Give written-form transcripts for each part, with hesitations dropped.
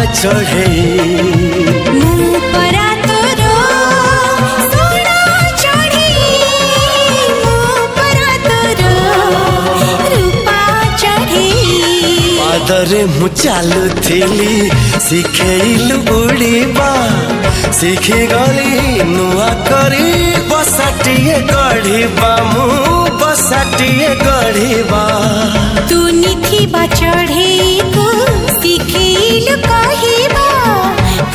चढ़े परा तोरो सोना चढ़े परा तोरो रूपा चढ़े पादरे मु चालुथिली शिखेलु उड़ीबा शिखी गली नुआ करी बसाटिए गढ़ीबा मु बसाटिए गढ़ीबा तू निथिबा चढ़े को शिखेलु कहिबा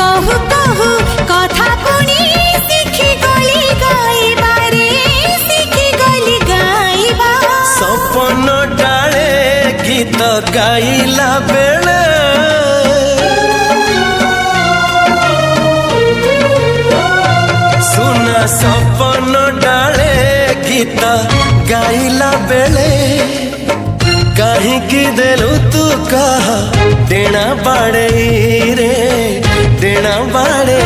कहु कहु कथा पुणी शिखी गली गाइबा रे शिखी गली गाइबा सपन डाले गीत गाइला बेले सुना सपन डाले गीत गाइला बेले कहीं देलु तू कह डेणा बाड़े रे डेणा बाड़े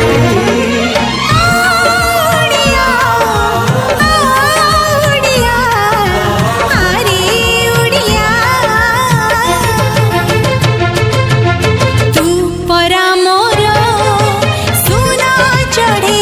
तू परा मोर सोना चढ़े